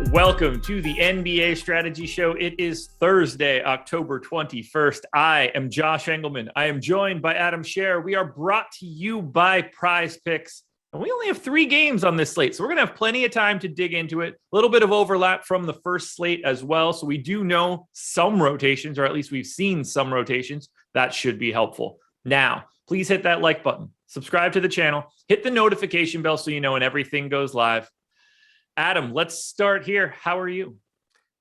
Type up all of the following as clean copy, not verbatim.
Welcome to the NBA Strategy Show. It is Thursday, October 21st. I am Josh Engleman. I am joined by Adam Scherer. We are brought to you by PrizePicks. And we only have 3 games on this slate, so we're going to have plenty of time to dig into it. A little bit of overlap from the first slate as well, so we do know some rotations, or at least we've seen some rotations. That should be helpful. Now, please hit that like button, subscribe to the channel, hit the notification bell so you know when everything goes live. Adam, let's start here. How are you?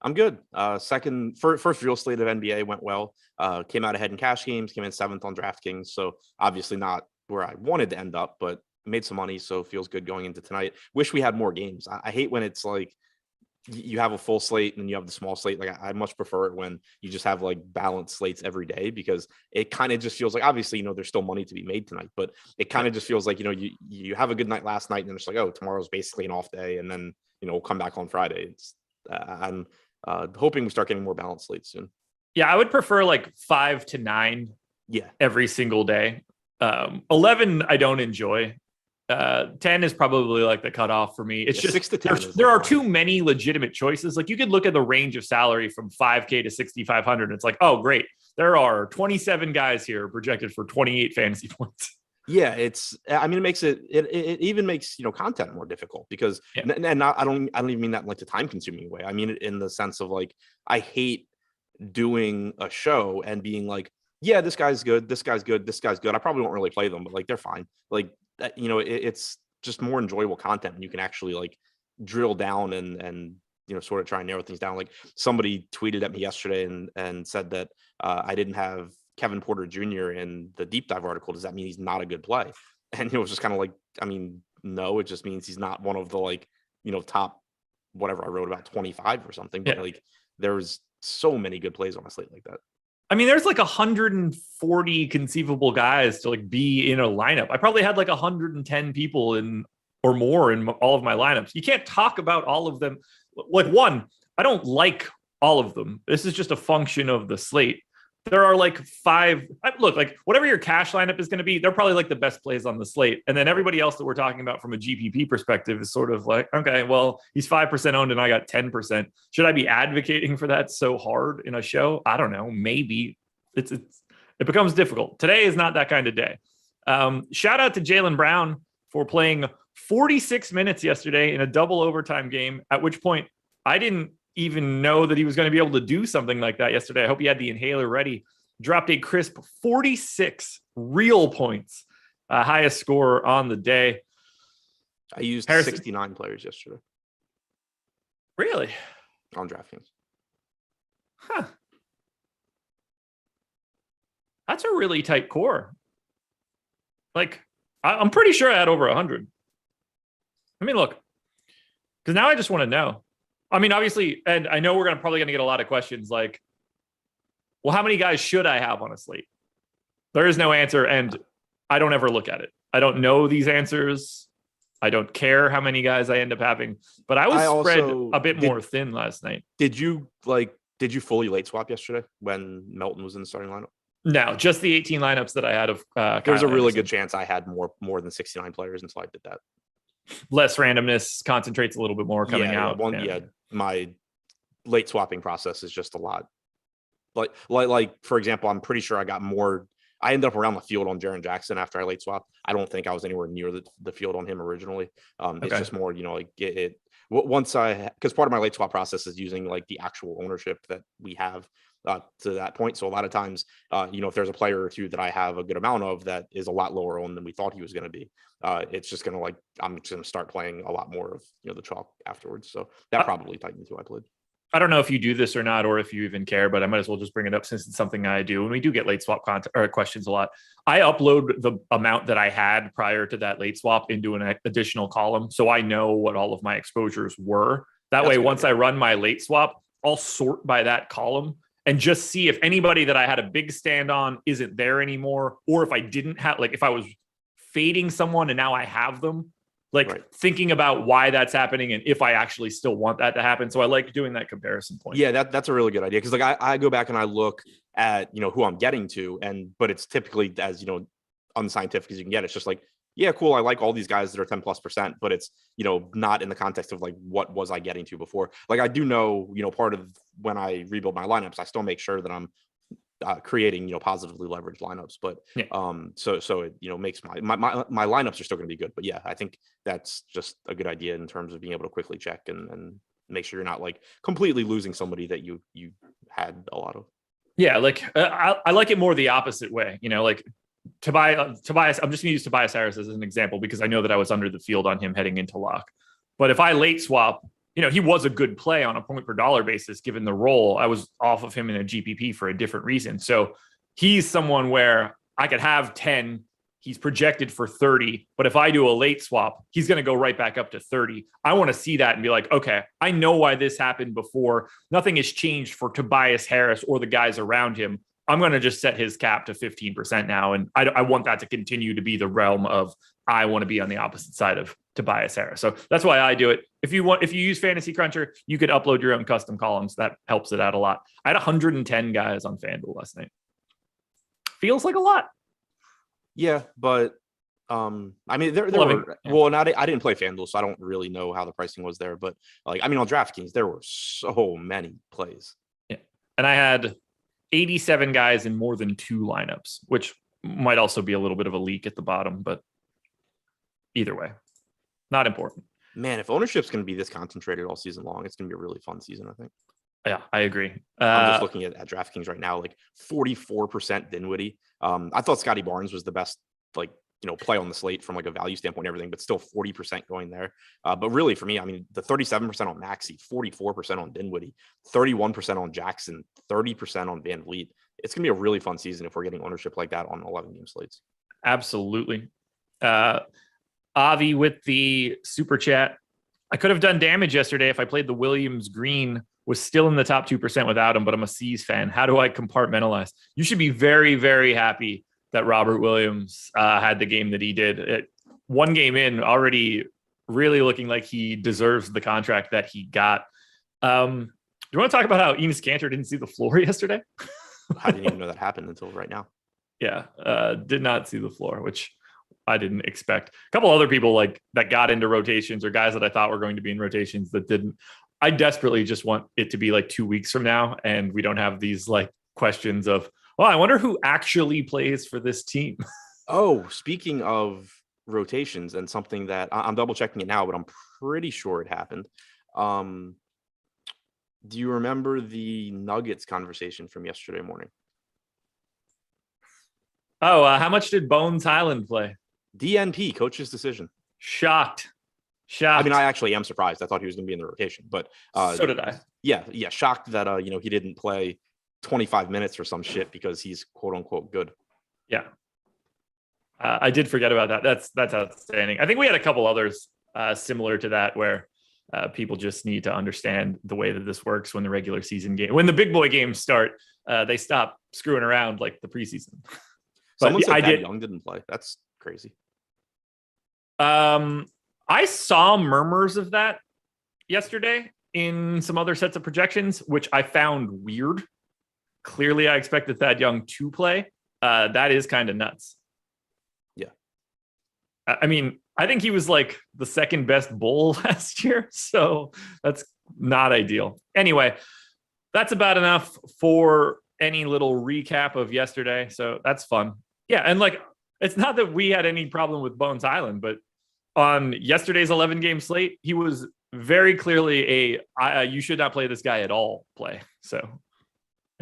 I'm good. First real slate of NBA went well. Came out ahead in cash games, came in 7th on DraftKings. So obviously not where I wanted to end up, but made some money. So feels good going into tonight. Wish we had more games. I hate when it's like you have a full slate and you have the small slate. Like I much prefer it when you just have like balanced slates every day, because it kind of just feels like, obviously, there's still money to be made tonight, but it kind of just feels like, you have a good night last night and then it's like, oh, tomorrow's basically an off day. And then, we'll come back on Friday. I'm hoping we start getting more balanced slates soon. Yeah, I would prefer like 5 to 9. Yeah, every single day. 11, I don't enjoy. 10 is probably like the cutoff for me. It's just 6 to 10. There are too many legitimate choices. Like you could look at the range of salary from 5K to 6,500. And it's like, oh, great. There are 27 guys here projected for 28 fantasy points. Yeah, it makes it even makes content more difficult because and I don't even mean that in like the time consuming way. I mean it in the sense of like I hate doing a show and being like, yeah, this guy's good, this guy's good, this guy's good. I probably won't really play them, but like they're fine. Like it's just more enjoyable content and you can actually like drill down and sort of try and narrow things down. Like somebody tweeted at me yesterday and said that I didn't have Kevin Porter Jr. in the deep dive article. Does that mean he's not a good play? And it was just kind of like, I mean, no, it just means he's not one of the like, top, whatever I wrote about 25 or something. But like, there's so many good plays on a slate like that. I mean, there's like 140 conceivable guys to like be in a lineup. I probably had like 110 people in or more in all of my lineups. You can't talk about all of them. Like one, I don't like all of them. This is just a function of the slate. There are like 5. Look, like whatever your cash lineup is going to be, they're probably like the best plays on the slate. And then everybody else that we're talking about from a GPP perspective is sort of like, okay, well, he's 5% owned and I got 10%. Should I be advocating for that so hard in a show? I don't know. Maybe it becomes difficult. Today is not that kind of day. Shout out to Jaylen Brown for playing 46 minutes yesterday in a double overtime game, at which point I didn't even know that he was going to be able to do something like that yesterday. I hope he had the inhaler ready. Dropped a crisp 46 real points, highest score on the day. I used 69 players yesterday. Really? On DraftKings. Huh. That's a really tight core. Like, I'm pretty sure I had over 100. I mean, look, because now I just want to know. I mean, obviously, and I know we're probably going to get a lot of questions like, well, how many guys should I have on a slate? There is no answer, and I don't ever look at it. I don't know these answers. I don't care how many guys I end up having, but I was spread a bit more thin last night. Did you fully late swap yesterday when Melton was in the starting lineup? No, just the 18 lineups that I had of there's a really good chance I had more than 69 players until I did that. Less randomness, concentrates a little bit more coming out. My late swapping process is just a lot. Like for example, I'm pretty sure I got more. I ended up around the field on Jaren Jackson after I late swapped. I don't think I was anywhere near the field on him originally. It's just more, once because part of my late swap process is using like the actual ownership that we have to that point. So a lot of times, if there's a player or two that I have a good amount of that is a lot lower owned than we thought he was going to be, it's just going to I'm just going to start playing a lot more of, the chalk afterwards. So that probably tightened who I played. I don't know if you do this or not, or if you even care, but I might as well just bring it up since it's something I do. And we do get late swap questions a lot. I upload the amount that I had prior to that late swap into an additional column, so I know what all of my exposures were. That way, once I run my late swap, I'll sort by that column and just see if anybody that I had a big stand on isn't there anymore, or if I didn't have, like if I was fading someone and now I have them. Thinking about why that's happening and if I actually still want that to happen. So I like doing that comparison point. Yeah, that's a really good idea. Because I go back and I look at, who I'm getting to, but it's typically as, unscientific as you can get. It's just like, yeah, cool. I like all these guys that are 10+%, but it's, not in the context of like, what was I getting to before? Like, I do know, part of when I rebuild my lineups, I still make sure that I'm creating, positively leveraged lineups. But yeah. So it, makes my lineups are still going to be good. But yeah, I think that's just a good idea in terms of being able to quickly check and make sure you're not like completely losing somebody that you had a lot of. Yeah, like I like it more the opposite way. Like Tobias. I'm just going to use Tobias Harris as an example because I know that I was under the field on him heading into lock. But if I late swap, he was a good play on a point per dollar basis given the role. I was off of him in a GPP for a different reason. So he's someone where I could have 10. He's projected for 30, but if I do a late swap, he's going to go right back up to 30. I want to see that and be like, okay, I know why this happened before. Nothing has changed for Tobias Harris or the guys around him. I'm going to just set his cap to 15% now. And I want that to continue to be the realm of, I want to be on the opposite side of Tobias Harris. So that's why I do it. If you use Fantasy Cruncher, you could upload your own custom columns. That helps it out a lot. I had 110 guys on FanDuel last night. Feels like a lot. Yeah, but I mean, there were well, I didn't play FanDuel, so I don't really know how the pricing was there. But like, I mean, on DraftKings, there were so many plays. Yeah, and I had 87 guys in more than 2 lineups, which might also be a little bit of a leak at the bottom, but either way, not important. Man, if ownership's going to be this concentrated all season long, it's going to be a really fun season, I think. Yeah, I agree. I'm just looking at DraftKings right now, like 44% Dinwiddie. I thought Scotty Barnes was the best, like, play on the slate from like a value standpoint and everything, but still 40% going there. But really for me, I mean, the 37% on Maxey, 44% on Dinwiddie, 31% on Jackson, 30% on Van Vliet. It's going to be a really fun season if we're getting ownership like that on 11 game slates. Absolutely. Avi with the super chat. I could have done damage yesterday if I played the Williams Green, was still in the top 2% without him, but I'm a C's fan. How do I compartmentalize? You should be very, very happy that Robert Williams had the game that he did. One game in, already really looking like he deserves the contract that he got. Do you want to talk about how Enes Kanter didn't see the floor yesterday? I didn't even know that happened until right now. Yeah, did not see the floor, which I didn't expect. A couple other people like that got into rotations or guys that I thought were going to be in rotations that didn't. I desperately just want it to be like 2 weeks from now and we don't have these like questions of, well, I wonder who actually plays for this team. Oh, speaking of rotations and something that I'm double checking it now, but I'm pretty sure it happened. Do you remember the Nuggets conversation from yesterday morning? Oh, how much did Bones Highland play? DNP, coach's decision. Shocked. I mean, I actually am surprised. I thought he was going to be in the rotation, but so did I. Yeah, shocked that he didn't play 25 minutes or some shit because he's quote unquote good. Yeah, I did forget about that. That's outstanding. I think we had a couple others similar to that where people just need to understand the way that this works when the regular season game, when the big boy games start, they stop screwing around like the preseason. Someone said Thad Young didn't play. That's crazy. I saw murmurs of that yesterday in some other sets of projections, which I found weird. Clearly, I expected Thad Young to play. That is kind of nuts. Yeah. I mean, I think he was like the second best Bull last year, so that's not ideal. Anyway, that's about enough for any little recap of yesterday, so that's fun. Yeah, and like, it's not that we had any problem with Bones Island, but on yesterday's 11-game slate, he was very clearly you should not play this guy at all play. So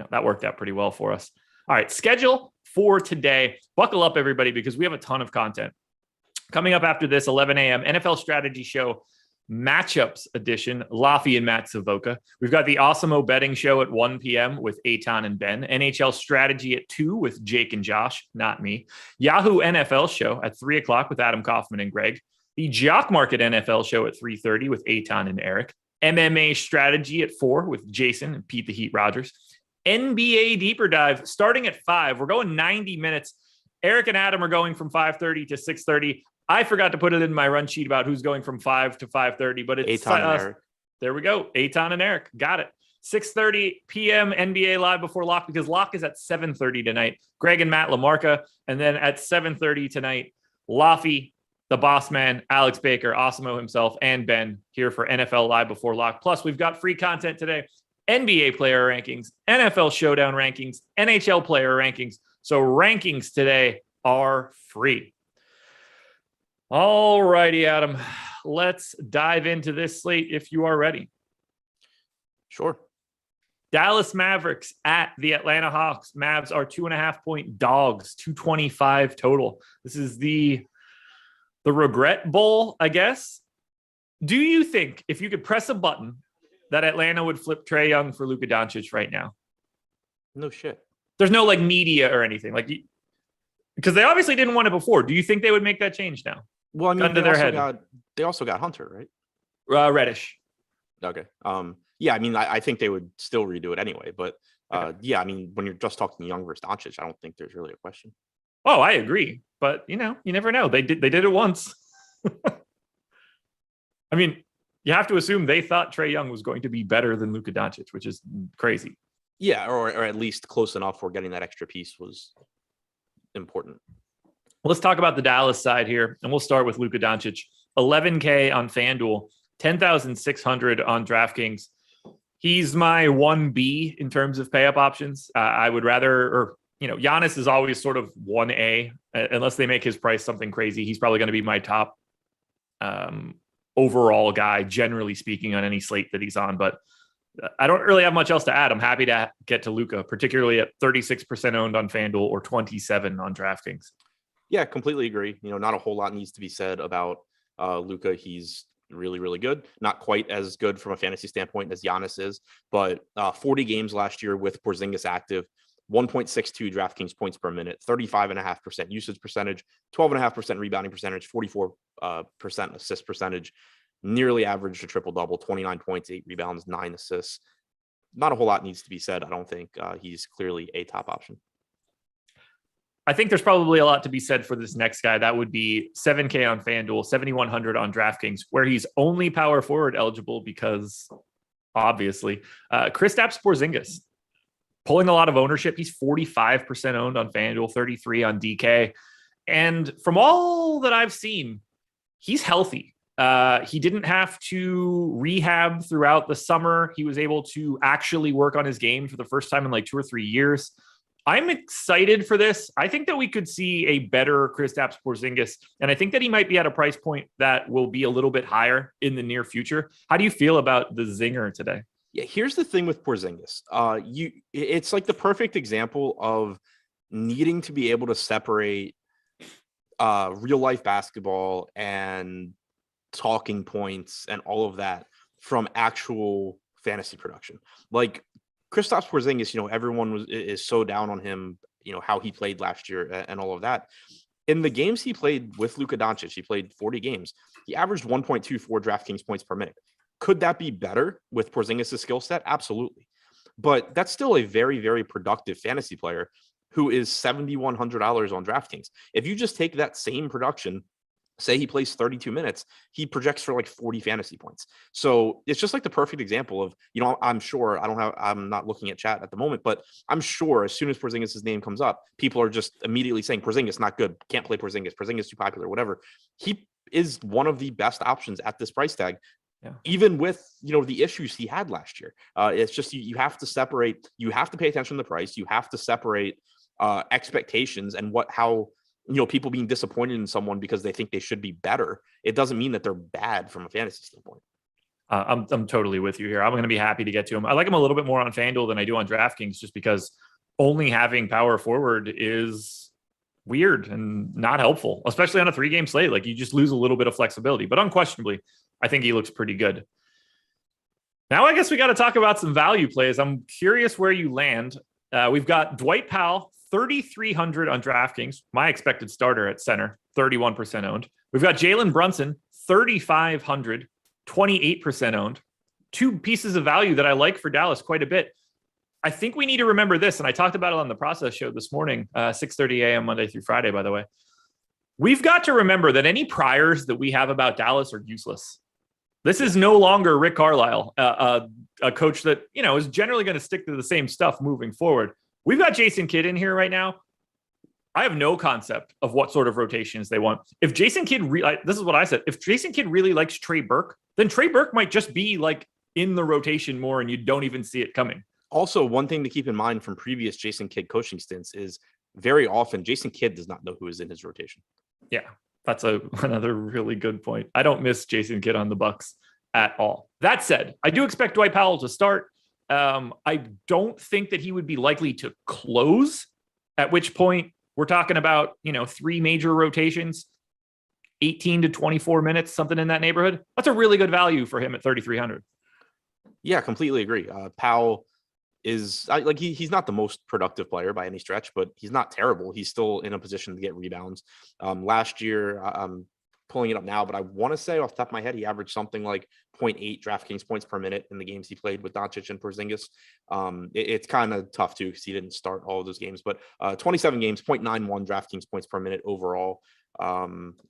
that worked out pretty well for us. All right, schedule for today. Buckle up, everybody, because we have a ton of content. Coming up after this, 11 a.m., NFL Strategy Show Matchups Edition, Laffy and Matt Savoca. We've got the Awesemo Betting Show at 1 p.m. with Eitan and Ben. NHL Strategy at 2 with Jake and Josh, not me. Yahoo NFL Show at 3 o'clock with Adam Kaufman and Greg. The Jock Market NFL Show at 3:30 with Eitan and Eric. MMA Strategy at 4 with Jason and Pete the Heat Rogers. NBA Deeper Dive starting at 5. We're going 90 minutes. Eric and Adam are going from 5:30 to 6:30. I forgot to put it in my run sheet about who's going from 5 to 5:30, but it's Eitan and Eric. There we go. Eitan and Eric. Got it. 6:30 p.m. NBA live before lock, because lock is at 7:30 tonight. Greg and Matt LaMarca. And then at 7:30 tonight, Laffy the boss man, Alex Baker, Awesemo himself, and Ben here for NFL Live Before Lock. Plus, we've got free content today. NBA player rankings, NFL showdown rankings, NHL player rankings. So rankings today are free. All righty, Adam. Let's dive into this slate if you are ready. Sure. Dallas Mavericks at the Atlanta Hawks. Mavs are 2.5-point dogs, 225 total. This is the regret bowl, I guess. Do you think if you could press a button that Atlanta would flip Trae Young for Luka Doncic right now? No shit. There's no like media or anything because they obviously didn't want it before. Do you think they would make that change now? Well, I mean, they also got Hunter, right? Reddish. Okay. Yeah, I mean, I think they would still redo it anyway. But yeah, I mean, when you're just talking Young versus Doncic, I don't think there's really a question. Oh, I agree. But, you never know. They did it once. I mean, you have to assume they thought Trae Young was going to be better than Luka Doncic, which is crazy. Yeah, or at least close enough where getting that extra piece was important. Well, let's talk about the Dallas side here, and we'll start with Luka Doncic. 11K on FanDuel, 10,600 on DraftKings. He's my 1B in terms of pay-up options. I would rather, Giannis is always sort of 1A, unless they make his price something crazy. He's probably going to be my top overall guy, generally speaking, on any slate that he's on. But I don't really have much else to add. I'm happy to get to Luka, particularly at 36% owned on FanDuel or 27 on DraftKings. Yeah, completely agree. Not a whole lot needs to be said about Luka. He's really, really good. Not quite as good from a fantasy standpoint as Giannis is, but 40 games last year with Porzingis active, 1.62 DraftKings points per minute, 35.5% usage percentage, 12.5% rebounding percentage, 44% assist percentage, nearly averaged a triple-double, 29 points, 8 rebounds, 9 assists. Not a whole lot needs to be said. I don't think he's clearly a top option. I think there's probably a lot to be said for this next guy. That would be 7K on FanDuel, 7,100 on DraftKings, where he's only power forward eligible because, obviously, Kristaps Porzingis pulling a lot of ownership. He's 45% owned on FanDuel, 33 on DK. And from all that I've seen, he's healthy. He didn't have to rehab throughout the summer. He was able to actually work on his game for the first time in like 2 or 3 years. I'm excited for this. I think that we could see a better Kristaps Porzingis, and I think that he might be at a price point that will be a little bit higher in the near future. How do you feel about the zinger today? Yeah, here's the thing with Porzingis. It's like the perfect example of needing to be able to separate real life basketball and talking points and all of that from actual fantasy production. Like Kristaps Porzingis, everyone is so down on him, how he played last year and all of that. In the games he played with Luka Doncic, he played 40 games. He averaged 1.24 DraftKings points per minute. Could that be better with Porzingis' skill set? Absolutely. But that's still a very, very productive fantasy player who is $7,100 on DraftKings. If you just take that same production, say he plays 32 minutes, he projects for like 40 fantasy points. So it's just like the perfect example of, I'm sure I'm not looking at chat at the moment, but I'm sure as soon as Porzingis' name comes up, people are just immediately saying Porzingis not good, can't play Porzingis too popular, whatever. He is one of the best options at this price tag. Yeah. Even with, the issues he had last year. It's just, you have to separate, you have to pay attention to the price. You have to separate expectations and how people being disappointed in someone because they think they should be better. It doesn't mean that they're bad from a fantasy standpoint. I'm totally with you here. I'm going to be happy to get to him. I like him a little bit more on FanDuel than I do on DraftKings, just because only having power forward is weird and not helpful, especially on a 3-game slate. Like, you just lose a little bit of flexibility, but unquestionably, I think he looks pretty good. Now, I guess we got to talk about some value plays. I'm curious where you land. We've got Dwight Powell, 3,300 on DraftKings, my expected starter at center, 31% owned. We've got Jalen Brunson, 3,500, 28% owned. 2 pieces of value that I like for Dallas quite a bit. I think we need to remember this, and I talked about it on the Process Show this morning, 6:30 a.m. Monday through Friday, by the way. We've got to remember that any priors that we have about Dallas are useless. This is no longer Rick Carlisle, a coach that, is generally going to stick to the same stuff moving forward. We've got Jason Kidd in here right now. I have no concept of what sort of rotations they want. If Jason Kidd, this is what I said. If Jason Kidd really likes Trey Burke, then Trey Burke might just be like in the rotation more, and you don't even see it coming. Also, one thing to keep in mind from previous Jason Kidd coaching stints is very often Jason Kidd does not know who is in his rotation. Yeah, that's another really good point. I don't miss Jason Kidd on the Bucks at all. That said, I do expect Dwight Powell to start. I don't think that he would be likely to close, at which point we're talking about, 3 major rotations, 18 to 24 minutes, something in that neighborhood. That's a really good value for him at 3,300. Yeah, completely agree. Powell is he's not the most productive player by any stretch, but he's not terrible. He's still in a position to get rebounds. Last year, I'm pulling it up now, but I want to say off the top of my head, he averaged something like 0.8 DraftKings points per minute in the games he played with Doncic and Porzingis. It's kind of tough too because he didn't start all of those games, but 27 games, 0.91 DraftKings points per minute overall.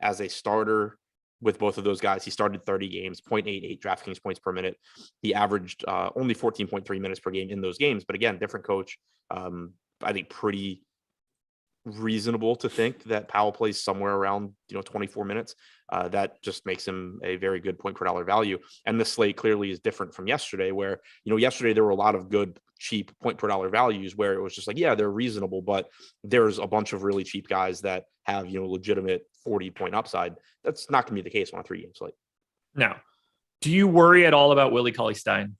As a starter with both of those guys, he started 30 games, 0.88 DraftKings points per minute. He averaged only 14.3 minutes per game in those games, but again, different coach. I think pretty reasonable to think that Powell plays somewhere around 24 minutes. That just makes him a very good point per dollar value. And this slate clearly is different from yesterday, where yesterday there were a lot of good cheap point per dollar values where it was just like, yeah, they're reasonable, but there's a bunch of really cheap guys that have legitimate 40-point upside. That's not going to be the case on a 3-game slate. Now, do you worry at all about Willie Cauley-Stein?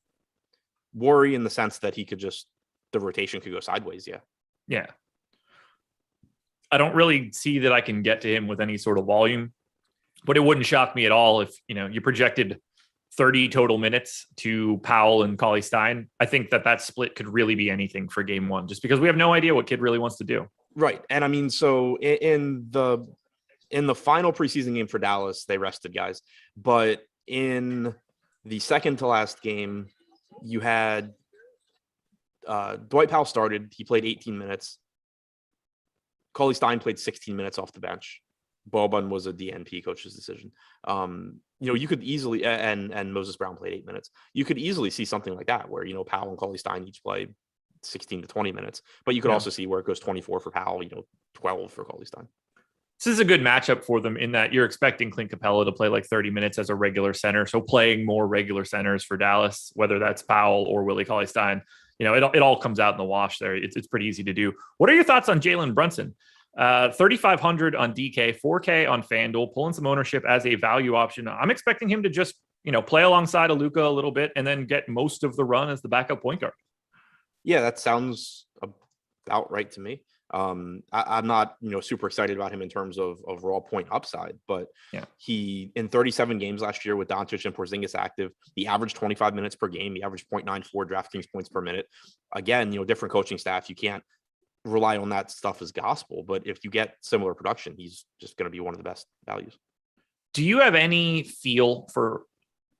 Worry in the sense that the rotation could go sideways. Yeah. I don't really see that I can get to him with any sort of volume, but it wouldn't shock me at all if, you projected 30 total minutes to Powell and Cauley-Stein. I think that split could really be anything for game 1, just because we have no idea what Kidd really wants to do. Right. And I mean, so in the final preseason game for Dallas, they rested guys, but in the second to last game, you had Dwight Powell started. He played 18 minutes. Cauley-Stein played 16 minutes off the bench. Boban was a DNP coach's decision. You could easily, and Moses Brown played 8 minutes. You could easily see something like that where, Powell and Cauley-Stein each play 16 to 20 minutes, but you could also see where it goes 24 for Powell, 12 for Cauley-Stein. This is a good matchup for them in that you're expecting Clint Capella to play like 30 minutes as a regular center. So playing more regular centers for Dallas, whether that's Powell or Willie Cauley-Stein, it all comes out in the wash there. It's pretty easy to do. What are your thoughts on Jalen Brunson? 3,500 on DK, 4K on FanDuel, pulling some ownership as a value option. I'm expecting him to just, play alongside of Luka a little bit and then get most of the run as the backup point guard. Yeah, that sounds about right to me. I'm not, super excited about him in terms of raw point upside, but he, in 37 games last year with Doncic and Porzingis active, he averaged 25 minutes per game. He averaged 0.94 DraftKings points per minute. Again, different coaching staff. You can't rely on that stuff as gospel, but if you get similar production, he's just going to be one of the best values. Do you have any feel for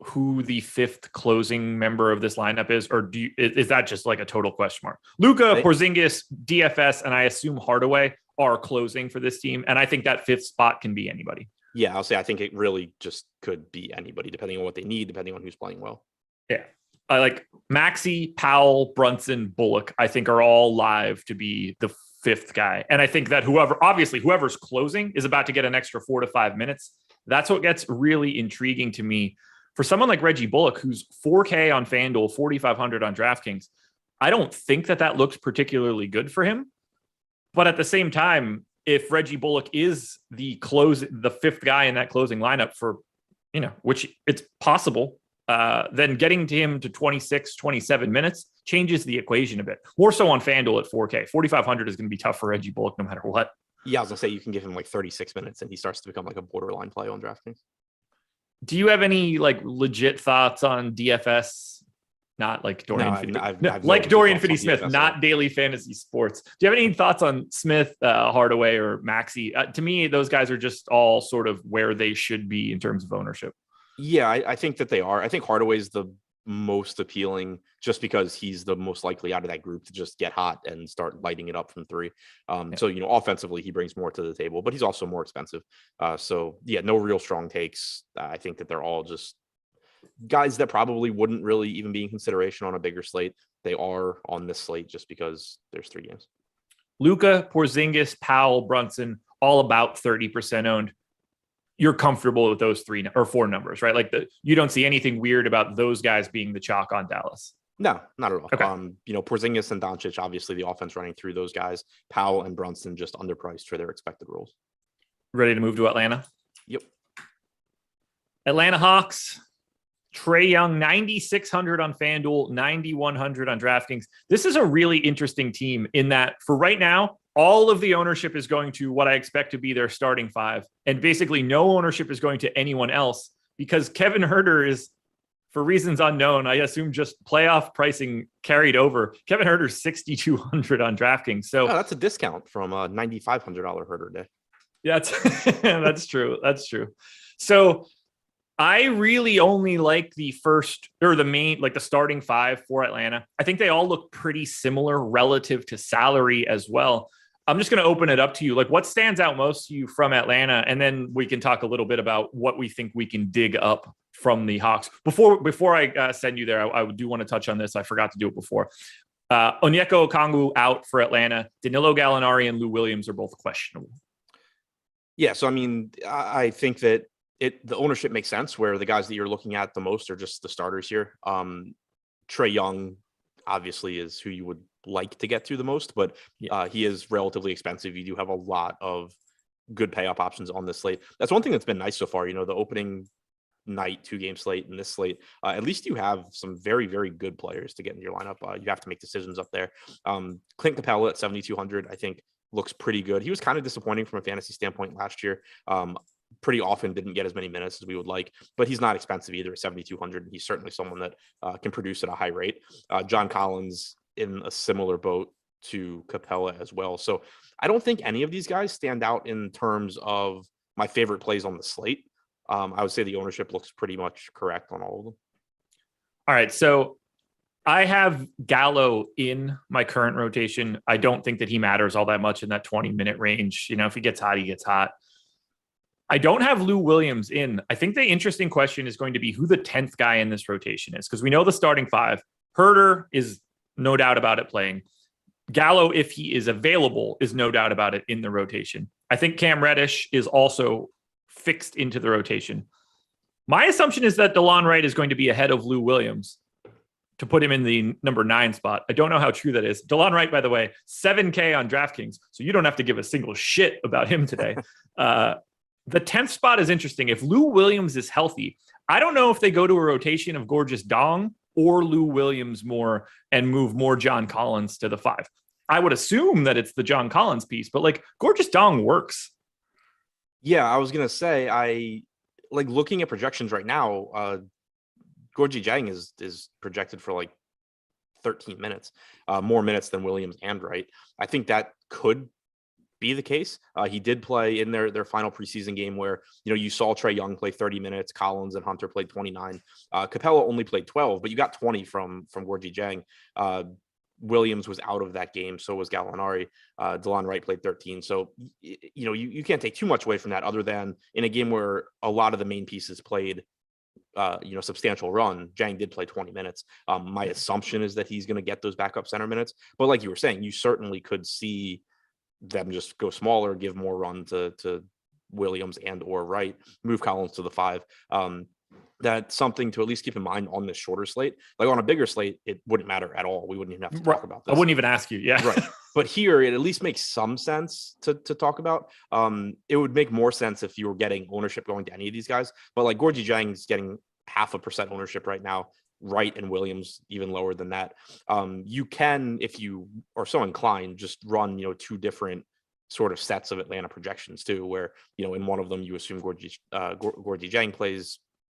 who the 5th closing member of this lineup is, or is that just like a total question mark? Luka, Porzingis, DFS, and I assume Hardaway are closing for this team, and I think that 5th spot can be anybody. Yeah, I'll say I think it really just could be anybody, depending on what they need, depending on who's playing well. Yeah, I like Maxey, Powell, Brunson, Bullock. I think are all live to be the 5th guy, and I think that whoever's closing is about to get an extra 4 to 5 minutes. That's what gets really intriguing to me. For someone like Reggie Bullock, who's 4K on FanDuel, 4,500 on DraftKings, I don't think that looks particularly good for him. But at the same time, if Reggie Bullock is the 5th guy in that closing lineup for, which it's possible, then getting to him to 26, 27 minutes changes the equation a bit. More so on FanDuel at 4K. 4,500 is going to be tough for Reggie Bullock no matter what. Yeah, I was going to say you can give him like 36 minutes and he starts to become like a borderline play on DraftKings. Do you have any like legit thoughts on DFS? Not like Dorian Dorian Finney-Smith, not daily fantasy sports. Do you have any thoughts on Smith, Hardaway, or Maxey? To me, those guys are just all sort of where they should be in terms of ownership. Yeah, I think that they are. I think Hardaway's the most appealing just because he's the most likely out of that group to just get hot and start lighting it up from 3. So, offensively, he brings more to the table, but he's also more expensive. No real strong takes. I think that they're all just guys that probably wouldn't really even be in consideration on a bigger slate. They are on this slate just because there's 3 games. Luka, Porzingis, Powell, Brunson, all about 30% owned. You're comfortable with those 3 or 4 numbers, right? Like you don't see anything weird about those guys being the chalk on Dallas. No, not at all. Okay. Porzingis and Doncic, obviously the offense running through those guys. Powell and Brunson just underpriced for their expected roles. Ready to move to Atlanta? Yep. Atlanta Hawks, Trae Young, 9,600 on FanDuel, 9,100 on DraftKings. This is a really interesting team in that for right now, all of the ownership is going to what I expect to be their starting 5. And basically no ownership is going to anyone else because Kevin Huerter is, for reasons unknown, I assume just playoff pricing carried over. Kevin Huerter's 6,200 on DraftKings. So that's a discount from a $9,500 Huerter day. Yeah, that's true. That's true. So I really only like the first or the main, like the starting 5 for Atlanta. I think they all look pretty similar relative to salary as well. I'm just going to open it up to you. Like what stands out most to you from Atlanta? And then we can talk a little bit about what we think we can dig up from the Hawks. Before I send you there, I do want to touch on this. I forgot to do it before. Onyeka Okongwu out for Atlanta. Danilo Gallinari and Lou Williams are both questionable. Yeah. So, I mean, I think that the ownership makes sense where the guys that you're looking at the most are just the starters here. Trae Young obviously is who you would like to get to the most, but he is relatively expensive. You do have a lot of good payoff options on this slate. That's one thing that's been nice so far. The opening night 2-game slate and this slate, at least you have some very, very good players to get in your lineup. You have to make decisions up there. Clint Capella at 7,200, I think looks pretty good. He was kind of disappointing from a fantasy standpoint last year. Pretty often didn't get as many minutes as we would like, but he's not expensive either at 7,200. And he's certainly someone that can produce at a high rate. John Collins in a similar boat to Capella as well. So I don't think any of these guys stand out in terms of my favorite plays on the slate. I would say the ownership looks pretty much correct on all of them. All right. So I have Gallo in my current rotation. I don't think that he matters all that much in that 20-minute range. If he gets hot, he gets hot. I don't have Lou Williams in. I think the interesting question is going to be who the 10th guy in this rotation is, because we know the starting 5. Huerter is no doubt about it playing. Gallo, if he is available, is no doubt about it in the rotation. I think Cam Reddish is also fixed into the rotation. My assumption is that DeLon Wright is going to be ahead of Lou Williams to put him in the number 9 spot. I don't know how true that is. DeLon Wright, by the way, $7K on DraftKings, so you don't have to give a single shit about him today. The 10th spot is interesting. If Lou Williams is healthy, I don't know if they go to a rotation of Gorgeous Dong or Lou Williams more and move more John Collins to the 5. I would assume that it's the John Collins piece, but like Gorgeous Dong works. Yeah, I was going to say, I like looking at projections right now. Gorgie Jang is projected for like 13 minutes, more minutes than Williams and Wright. I think that could be the case. He did play in their final preseason game where, you saw Trae Young play 30 minutes, Collins and Hunter played 29. Capella only played 12, but you got 20 from Gorgie Jang. Williams was out of that game, so was Gallinari. DeLon Wright played 13. So, you can't take too much away from that other than in a game where a lot of the main pieces played substantial run. Jang did play 20 minutes. My assumption is that he's going to get those backup center minutes. But like you were saying, you certainly could see them just go smaller, give more run to Williams and or Wright, move Collins to the 5. That's something to at least keep in mind on this shorter slate. Like on a bigger slate, it wouldn't matter at all. We wouldn't even have to talk about this. I wouldn't even ask you. Yeah. Right. But here, it at least makes some sense to talk about. It would make more sense if you were getting ownership going to any of these guys. But like Gorgie Jang's getting 0.5% ownership right now. Wright and Williams even lower than that. You can, if you are so inclined, just run 2 different sort of sets of Atlanta projections too, where in one of them you assume Gorgie Jang plays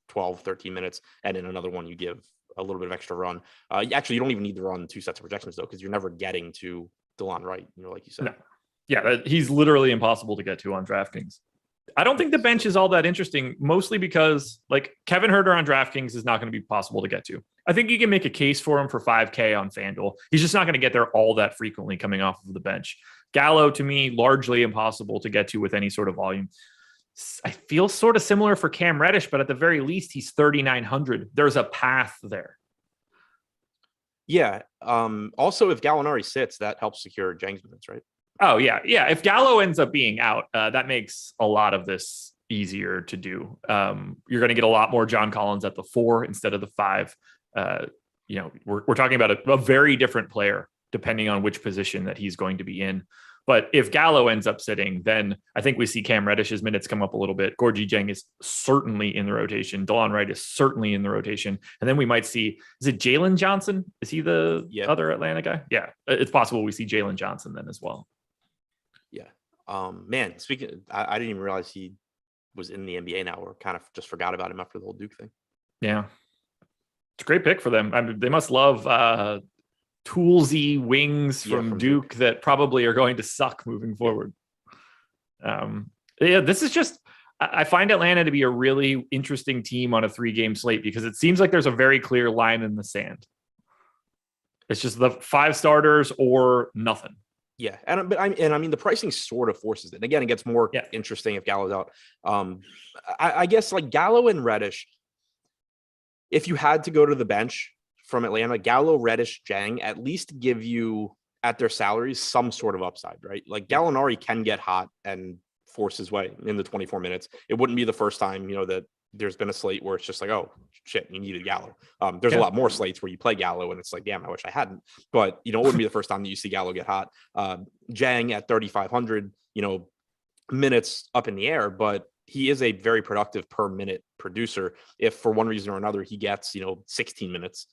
12, 13 minutes, and in another one you give a little bit of extra run. Actually, you don't even need to run 2 sets of projections though, because you're never getting to DeLon Wright, like you said. No. Yeah, he's literally impossible to get to on DraftKings. I don't think the bench is all that interesting, mostly because like Kevin Huerter on DraftKings is not going to be possible to get to. I think you can make a case for him for 5K on FanDuel. He's just not going to get there all that frequently coming off of the bench. Gallo, to me, largely impossible to get to with any sort of volume. I feel sort of similar for Cam Reddish, but at the very least, he's 3,900. There's a path there. Yeah. Also, if Gallinari sits, that helps secure Jang's minutes, right? Oh, yeah. Yeah. If Gallo ends up being out, that makes a lot of this easier to do. You're going to get a lot more John Collins at the 4 instead of the 5. We're talking about a very different player depending on which position that he's going to be in. But if Gallo ends up sitting, then I think we see Cam Reddish's minutes come up a little bit. Gorgie Jeng is certainly in the rotation. Delon Wright is certainly in the rotation. And then we might see, is it Jalen Johnson? Is he the other Atlanta guy? Yeah, it's possible we see Jalen Johnson then as well. Yeah. Man, speaking, I didn't even realize he was in the NBA now, or kind of just forgot about him after the whole Duke thing. Yeah. It's a great pick for them. I mean, they must love toolsy wings from Duke that probably are going to suck moving forward. This is just, I find Atlanta to be a really interesting team on a 3-game slate because it seems like there's a very clear line in the sand. It's just the 5 starters or nothing. Yeah, and I mean the pricing sort of forces it. And again, it gets more interesting if Gallo's out. I guess like Gallo and Reddish, if you had to go to the bench from Atlanta, Gallo, Reddish, Jang at least give you at their salaries some sort of upside, right? Like Gallinari can get hot and force his way in the 24 minutes. It wouldn't be the first time, that there's been a slate where it's just like, oh shit, you needed Gallo. There's a lot more slates where you play Gallo and it's like, damn, I wish I hadn't. But it wouldn't be the first time that you see Gallo get hot. Jang at 3,500, minutes up in the air, but he is a very productive per minute producer. If for one reason or another he gets 16 minutes,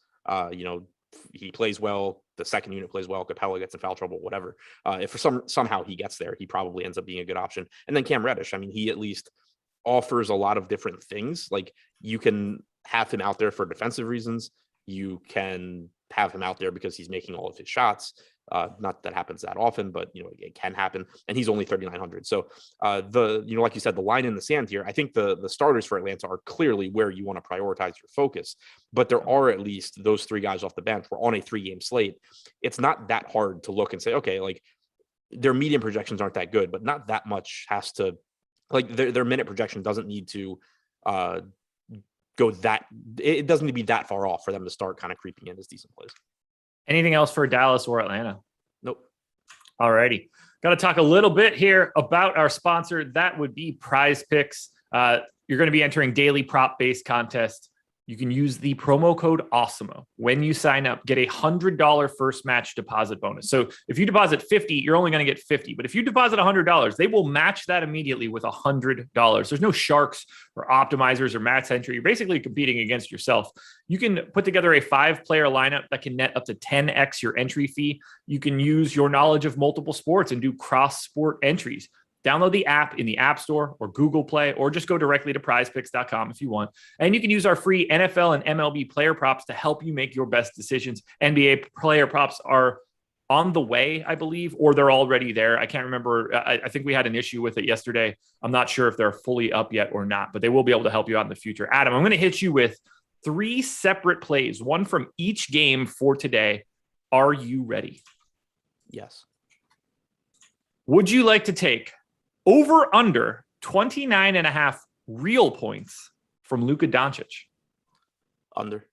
he plays well, the second unit plays well, Capella gets in foul trouble, whatever. If for somehow he gets there, he probably ends up being a good option. And then Cam Reddish, I mean, he at least offers a lot of different things. Like you can have him out there for defensive reasons. You can have him out there because he's making all of his shots. Not that happens that often, but it can happen. And he's only 3,900. So like you said, the line in the sand here, I think the starters for Atlanta are clearly where you want to prioritize your focus. But there are at least those 3 guys off the bench. We're on a 3-game slate. It's not that hard to look and say, okay, like their median projections aren't that good, but not that much has to, like their minute projection doesn't need to go that, it doesn't need to be that far off for them to start kind of creeping in as decent plays. Anything else for Dallas or Atlanta? Nope. All righty. Got to talk a little bit here about our sponsor. That would be PrizePicks. You're going to be entering daily prop-based contest. You can use the promo code Awesemo. When you sign up, get a $100 first match deposit bonus. So if you deposit 50, you're only going to get 50. But if you deposit $100, they will match that immediately with $100. There's no sharks or optimizers or max entry. You're basically competing against yourself. You can put together a 5-player lineup that can net up to 10x your entry fee. You can use your knowledge of multiple sports and do cross-sport entries. Download the app in the App Store or Google Play, or just go directly to prizepicks.com if you want. And you can use our free NFL and MLB player props to help you make your best decisions. NBA player props are on the way, I believe, or they're already there. I can't remember. I think we had an issue with it yesterday. I'm not sure if they're fully up yet or not, but they will be able to help you out in the future. Adam, I'm going to hit you with 3 separate plays, one from each game for today. Are you ready? Yes. Would you like to take over under 29.5 real points from Luka Doncic? Under.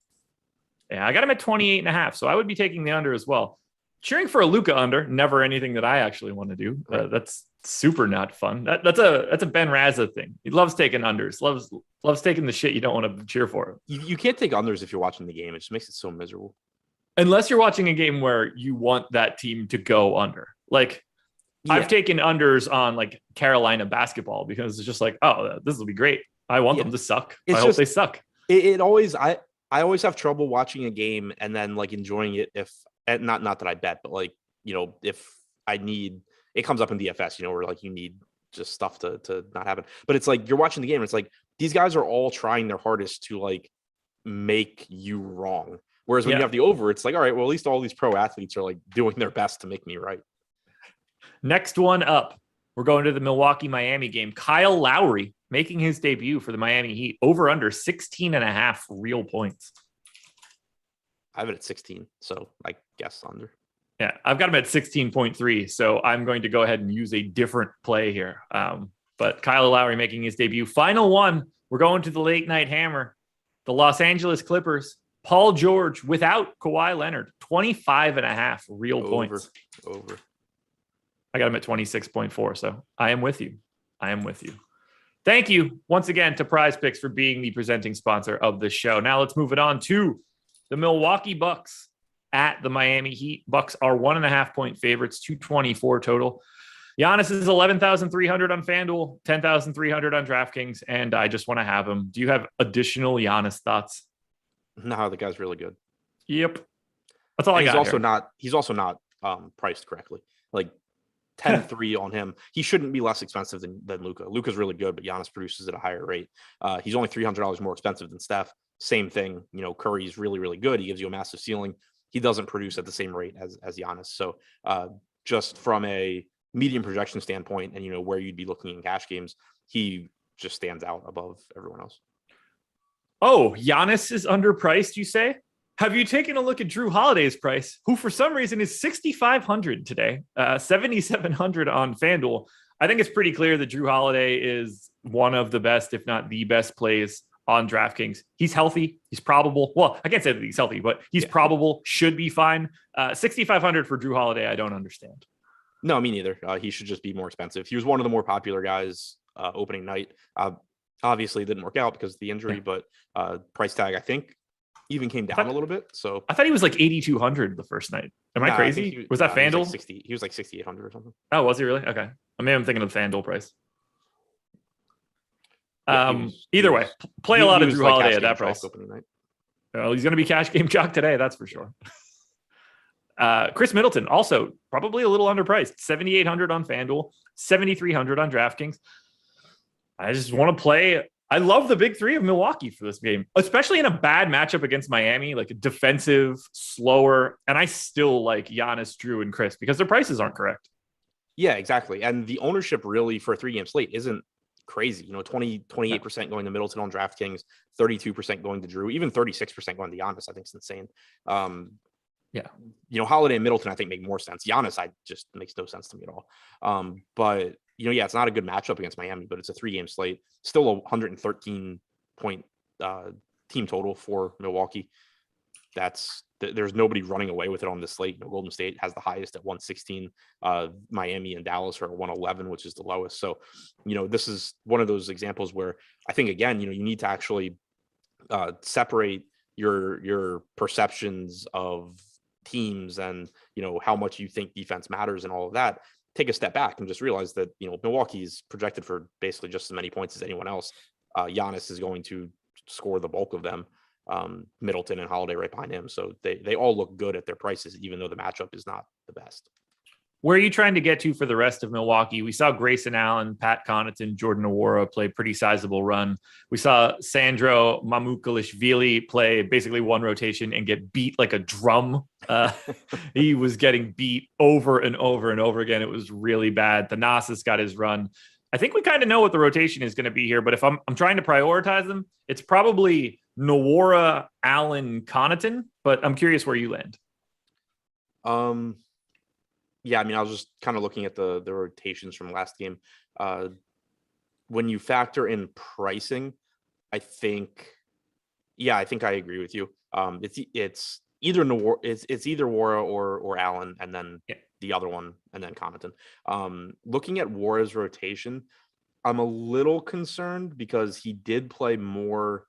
Yeah, I got him at 28.5, so I would be taking the under as well. Cheering for a Luka under, never anything that I actually want to do. That's super not fun. That's a Ben Raza thing. He loves taking unders, loves taking the shit you don't want to cheer for. You can't take unders if you're watching the game. It just makes it so miserable. Unless you're watching a game where you want that team to go under. Like, I've taken unders on like Carolina basketball because it's just like, oh, this will be great. I want them to suck. I hope they suck. I always have trouble watching a game and then like enjoying it if not that I bet, but like, if I need, it comes up in DFS, where like you need just stuff to not happen. But it's like you're watching the game. And it's like these guys are all trying their hardest to like make you wrong. Whereas when you have the over, it's like, all right, well, at least all these pro athletes are like doing their best to make me right. Next one up, we're going to the Milwaukee-Miami game. Kyle Lowry making his debut for the Miami Heat. Over under 16.5 real points. I have it at 16, so I guess under. Yeah, I've got him at 16.3, so I'm going to go ahead and use a different play here. But Kyle Lowry making his debut. Final one, we're going to the late night hammer. The Los Angeles Clippers. Paul George without Kawhi Leonard. 25.5 real points. Over. I got him at 26.4. So I am with you. Thank you once again to PrizePicks for being the presenting sponsor of the show. Now let's move it on to the Milwaukee Bucks at the Miami Heat. Bucks are 1.5-point favorites, 224 total. Giannis is 11,300 on FanDuel, 10,300 on DraftKings, and I just want to have him. Do you have additional Giannis thoughts? No, the guy's really good. Yep. That's all I got. He's also not priced correctly. Like 10-3 on him. He shouldn't be less expensive than Luka. Luka's really good, but Giannis produces at a higher rate. He's only $300 more expensive than Steph. Same thing. Curry's really, really good. He gives you a massive ceiling. He doesn't produce at the same rate as Giannis. So just from a medium projection standpoint and, where you'd be looking in cash games, he just stands out above everyone else. Oh, Giannis is underpriced, you say? Have you taken a look at Drew Holiday's price, who for some reason is 6,500 today, 7,700 on FanDuel? I think it's pretty clear that Drew Holiday is one of the best, if not the best plays on DraftKings. He's healthy. He's probable. Well, I can't say that he's healthy, but he's probable, should be fine. 6,500 for Drew Holiday, I don't understand. No, me neither. He should just be more expensive. He was one of the more popular guys opening night. Obviously, it didn't work out because of the injury, but price tag, I think, even came down a little bit. So I thought he was like 8,200 the first night. Am I crazy? Was that FanDuel? He was like 6,800 or something. Oh, was he really? Okay. I'm thinking of the FanDuel price. Either way, play a lot of Drew Holiday at that price. Well, he's going to be cash game chalk today, that's for sure. Chris Middleton, also probably a little underpriced, 7,800 on FanDuel, 7,300 on DraftKings. I just want to play. I love the big three of Milwaukee for this game, especially in a bad matchup against Miami, like a defensive, slower. And I still like Giannis, Drew, and Chris because their prices aren't correct. Yeah, exactly. And the ownership really for a 3-game slate isn't crazy. 28% going to Middleton on DraftKings, 32% going to Drew, even 36% going to Giannis. I think it's insane. Holiday and Middleton, I think, make more sense. Giannis, just makes no sense to me at all. But it's not a good matchup against Miami, but it's a 3-game slate. Still a 113-point team total for Milwaukee. There's nobody running away with it on this slate. Golden State has the highest at 116. Miami and Dallas are at 111, which is the lowest. So, this is one of those examples where I think, again, you need to actually separate your perceptions of teams and, how much you think defense matters and all of that. Take a step back and just realize that, Milwaukee is projected for basically just as many points as anyone else. Giannis is going to score the bulk of them. Middleton and Holiday right behind him. So they all look good at their prices, even though the matchup is not the best. Where are you trying to get to for the rest of Milwaukee? We saw Grayson Allen, Pat Connaughton, Jordan Nwora play pretty sizable run. We saw Sandro Mamukelashvili play basically one rotation and get beat like a drum. He was getting beat over and over and over again. It was really bad. Thanasis got his run. I think we kind of know what the rotation is going to be here, but if I'm trying to prioritize them, it's probably Nwora, Allen, Connaughton, but I'm curious where you land. Yeah, I was just kind of looking at the rotations from last game. When you factor in pricing, I think I agree with you. It's either Nwora, it's either Nwora or Allen, and then the other one, and then Connaughton. Looking at Nwora's rotation, I'm a little concerned because he did play more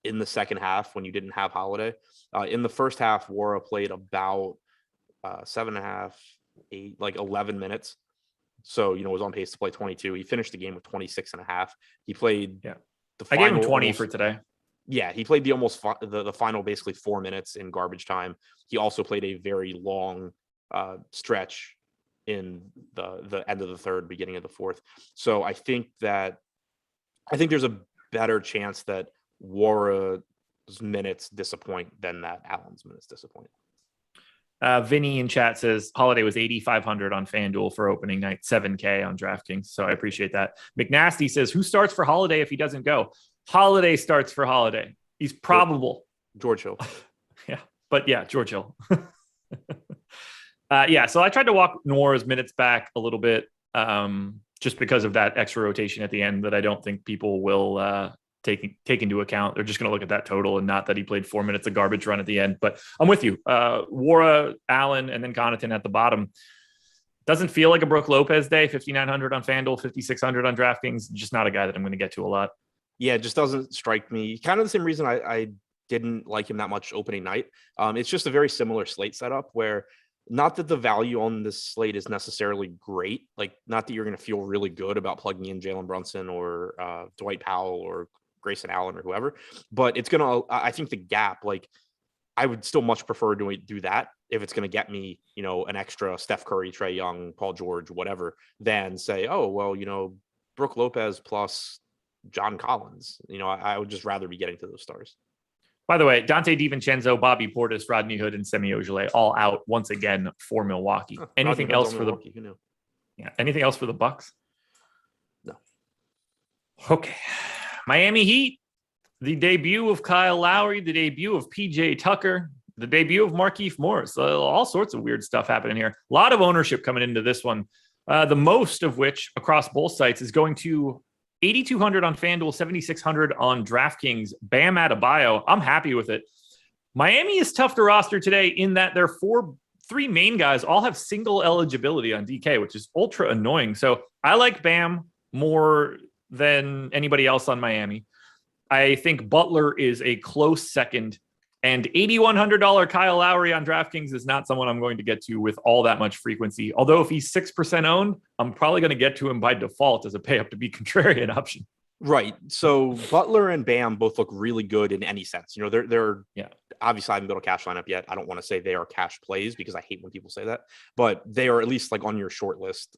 in the second half when you didn't have Holiday. In the first half, Nwora played about 7.5, 8, like 11 minutes. So, was on pace to play 22. He finished the game with 26.5. He played the final. I gave him 20 for today. Yeah, he played the final basically 4 minutes in garbage time. He also played a very long stretch in the end of the third, beginning of the fourth. So I think there's a better chance that Nwora's minutes disappoint than that Allen's minutes disappoint. Vinny in chat says Holiday was 8,500 on FanDuel for opening night, 7K on DraftKings. So I appreciate that. McNasty says, who starts for Holiday if he doesn't go? Holiday starts for Holiday. He's probable. George Hill. George Hill. So I tried to walk Nwora's minutes back a little bit just because of that extra rotation at the end that I don't think people will take into account. They're just going to look at that total and not that he played 4 minutes of garbage run at the end. But I'm with you. Nwora, Allen, and then Connaughton at the bottom. Doesn't feel like a Brook Lopez day. 5,900 on FanDuel, 5,600 on DraftKings. Just not a guy that I'm going to get to a lot. Yeah, it just doesn't strike me. Kind of the same reason I didn't like him that much opening night. It's just a very similar slate setup where not that the value on this slate is necessarily great. Like, not that you're going to feel really good about plugging in Jalen Brunson or Dwight Powell or Grayson Allen or whoever, but it's going to, I think the gap, like, I would still much prefer to do that if it's going to get me, an extra Steph Curry, Trae Young, Paul George, whatever, than say, oh, well, Brook Lopez plus John Collins. I would just rather be getting to those stars. By the way, Dante DiVincenzo, Bobby Portis, Rodney Hood, and Semi Ojeleye all out once again for Milwaukee. Anything else for Milwaukee? Who knew? Yeah. Anything else for the Bucks? No. Okay. Miami Heat. The debut of Kyle Lowry, the debut of PJ Tucker, the debut of Markieff Morris. All sorts of weird stuff happening here. A lot of ownership coming into this one. The most of which across both sites is going to 8,200 on FanDuel, 7,600 on DraftKings. Bam Adebayo. I'm happy with it. Miami is tough to roster today in that their three main guys all have single eligibility on DK, which is ultra annoying. So I like Bam more than anybody else on Miami. I think Butler is a close second, and $8,100 Kyle Lowry on DraftKings is not someone I'm going to get to with all that much frequency. Although if he's 6% owned, I'm probably going to get to him by default as a pay up to be contrarian option. Right. So Butler and Bam both look really good in any sense. They're obviously I haven't built a cash lineup yet. I don't want to say they are cash plays because I hate when people say that, but they are at least like on your short list.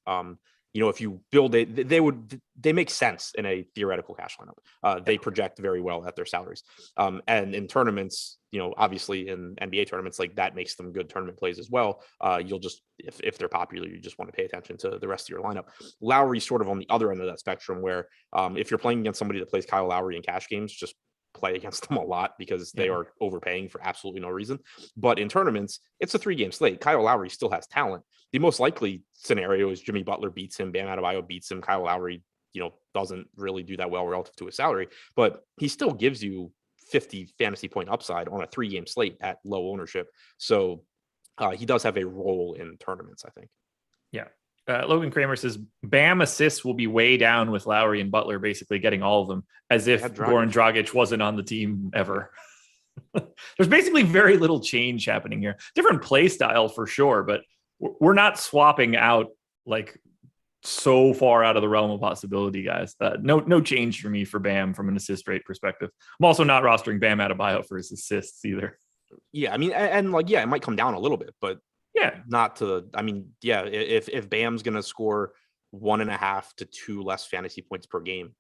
If you build it, they make sense in a theoretical cash lineup. They project very well at their salaries. And in tournaments, obviously in NBA tournaments, like that makes them good tournament plays as well. You'll just, if they're popular, you just want to pay attention to the rest of your lineup. Lowry's sort of on the other end of that spectrum where if you're playing against somebody that plays Kyle Lowry in cash games, just play against them a lot because they are overpaying for absolutely no reason. But in tournaments, it's a 3-game slate. Kyle Lowry still has talent. The most likely scenario is Jimmy Butler beats him, Bam Adebayo beats him, Kyle Lowry, doesn't really do that well relative to his salary, but he still gives you 50 fantasy point upside on a 3-game slate at low ownership. So he does have a role in tournaments, I think. Yeah. Logan Kramer says Bam assists will be way down with Lowry and Butler basically getting all of them, as if Goran Dragic wasn't on the team ever. There's basically very little change happening here. Different play style for sure, but we're not swapping out like so far out of the realm of possibility, guys. No change for me for Bam from an assist rate perspective. I'm also not rostering Bam Adebayo for his assists either. Yeah, I mean, and it might come down a little bit, but not to if Bam's going to score 1.5 to 2 less fantasy points per game